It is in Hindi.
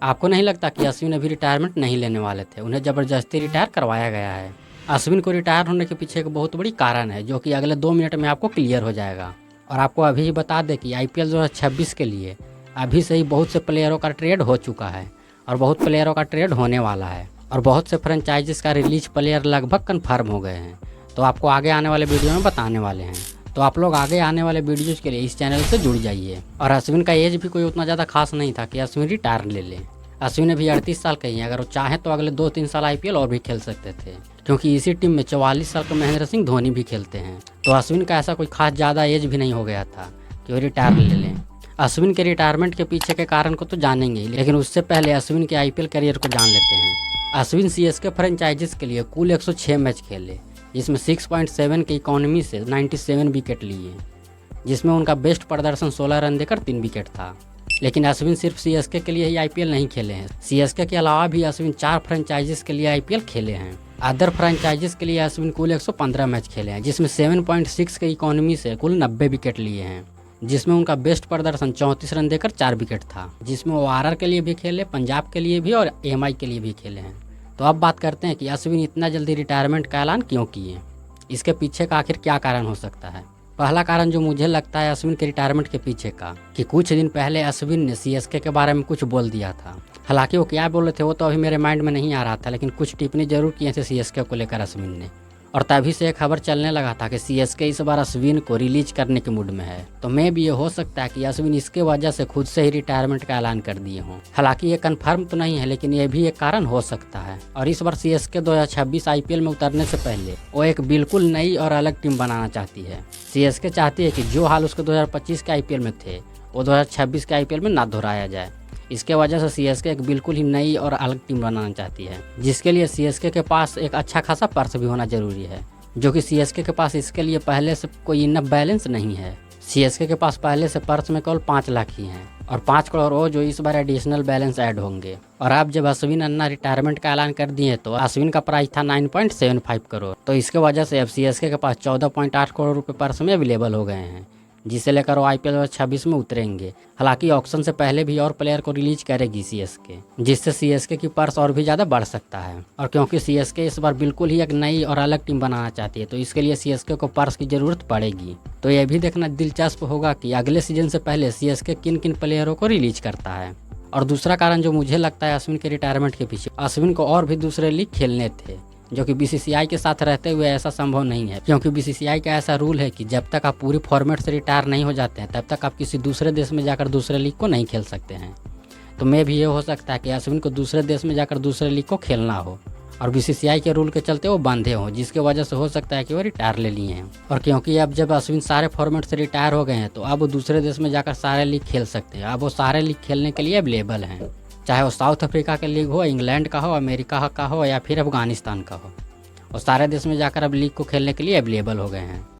आपको नहीं लगता कि अश्विन अभी रिटायरमेंट नहीं लेने वाले थे, उन्हें ज़बरदस्ती रिटायर करवाया गया है। अश्विन को रिटायर होने के पीछे एक बहुत बड़ी कारण है, जो कि अगले 2 मिनट में आपको क्लियर हो जाएगा। और आपको अभी ही बता दें कि IPL 2026 के लिए अभी से ही बहुत से प्लेयरों का ट्रेड हो चुका है और बहुत प्लेयरों का ट्रेड होने वाला है और बहुत से फ्रेंचाइजीज का रिलीज प्लेयर लगभग कन्फर्म हो गए हैं। तो आपको आगे आने वाले वीडियो में बताने वाले हैं। तो आप लोग आगे आने वाले वीडियोज़ के लिए इस चैनल से जुड़ जाइए। और अश्विन का एज भी कोई उतना ज़्यादा खास नहीं था कि अश्विन रिटायर ले लें। अश्विन अभी 38 साल के ही हैं। अगर वो चाहें तो अगले 2-3 साल IPL और भी खेल सकते थे, क्योंकि इसी टीम में 44 साल के महेंद्र सिंह धोनी भी खेलते हैं। तो अश्विन का ऐसा कोई खास ज़्यादा एज भी नहीं हो गया था कि वो रिटायर ले लें। अश्विन के रिटायरमेंट के पीछे के कारण को तो जानेंगे, लेकिन उससे पहले अश्विन के IPL करियर को जान लेते हैं। अश्विन CSK फ्रेंचाइजीज के लिए कुल 106 मैच खेले, जिसमें 6.7 की इकोनॉमी से 97 विकेट लिए, जिसमें उनका बेस्ट प्रदर्शन 16 रन देकर 3 विकेट था। लेकिन अश्विन सिर्फ CSK के लिए ही IPL नहीं खेले हैं। CSK के अलावा भी अश्विन 4 फ्रेंचाइजीज के लिए IPL खेले हैं। अदर फ्रेंचाइजीज के लिए अश्विन कुल 115 मैच खेले हैं, जिसमें 7.6 की इकोनॉमी से कुल 90 विकेट लिए हैं, जिसमें उनका बेस्ट प्रदर्शन 34 रन देकर 4 विकेट था, जिसमें वो RR के लिए भी खेले, पंजाब के लिए भी और MI के लिए भी खेले हैं। तो अब बात करते हैं कि अश्विन इतना जल्दी रिटायरमेंट का ऐलान क्यों किए, इसके पीछे का आखिर क्या कारण हो सकता है। पहला कारण जो मुझे लगता है अश्विन के रिटायरमेंट के पीछे का, कि कुछ दिन पहले अश्विन ने CSK के बारे में कुछ बोल दिया था। हालांकि वो क्या बोले थे वो तो अभी मेरे माइंड में नहीं आ रहा था, लेकिन कुछ टिप्पणी जरूर किए थे CSK को लेकर अश्विन ने। और तभी से एक खबर चलने लगा था कि CSK इस बार अश्विन को रिलीज करने के मूड में है। तो मैं भी ये हो सकता है कि अश्विन इसके वजह से खुद से ही रिटायरमेंट का ऐलान कर दिए हों। हालांकि ये कंफर्म तो नहीं है, लेकिन ये भी एक कारण हो सकता है। और इस बार CSK 2026 IPL में उतरने से पहले वो एक बिल्कुल नई और अलग टीम बनाना चाहती है। CSK चाहती है कि जो हाल उसके 2025 के IPL में थे वो 2026 के IPL में ना दोहराया जाए। इसके वजह से CSK एक बिल्कुल ही नई और अलग टीम बनाना चाहती है, जिसके लिए CSK के पास एक अच्छा खासा पर्स भी होना जरूरी है, जो कि CSK के पास इसके लिए पहले से कोई इनफ बैलेंस नहीं है। CSK के पास पहले से पर्स में केवल 5 लाख ही हैं और 5 करोड़ वो जो इस बार एडिशनल बैलेंस ऐड होंगे। और अब जब अश्विन अन्ना रिटायरमेंट का ऐलान कर दिए तो अश्विन का प्राइस था 9.75 करोड़। तो इसके वजह से अब CSK के पास 14.8 करोड़ रुपये पर्स में अवेलेबल हो गए हैं, जिसे लेकर वो IPL 2026 में उतरेंगे। हालांकि ऑक्शन से पहले भी और प्लेयर को रिलीज करेगी CSK, जिससे CSK की पर्स और भी ज़्यादा बढ़ सकता है। और क्योंकि CSK इस बार बिल्कुल ही एक नई और अलग टीम बनाना चाहती है, तो इसके लिए CSK को पर्स की ज़रूरत पड़ेगी। तो यह भी देखना दिलचस्प होगा कि अगले सीजन से पहले CSK किन किन प्लेयरों को रिलीज करता है। और दूसरा कारण जो मुझे लगता है अश्विन के रिटायरमेंट के पीछे, अश्विन को और भी दूसरे लीग खेलने थे, जो कि BCCI के साथ रहते हुए ऐसा संभव नहीं है, क्योंकि BCCI का ऐसा रूल है कि जब तक आप पूरी फॉर्मेट से रिटायर नहीं हो जाते हैं तब तक आप किसी दूसरे देश में जाकर दूसरे लीग को नहीं खेल सकते हैं। तो मैं भी ये हो सकता है कि अश्विन को दूसरे देश में जाकर दूसरे लीग को खेलना हो और BCCI के रूल के चलते वो बंधे हों, जिसके वजह से हो सकता है कि वो रिटायर ले लिए हैं। और क्योंकि अब जब अश्विन सारे फॉर्मेट से रिटायर हो गए हैं तो अब वो दूसरे देश में जाकर सारे लीग खेल सकते हैं। अब वो सारे लीग खेलने के लिए अवेलेबल हैं, चाहे वो साउथ अफ्रीका के लीग हो, इंग्लैंड का हो, अमेरिका का हो या फिर अफगानिस्तान का हो। और सारे देश में जाकर अब लीग को खेलने के लिए अवेलेबल हो गए हैं।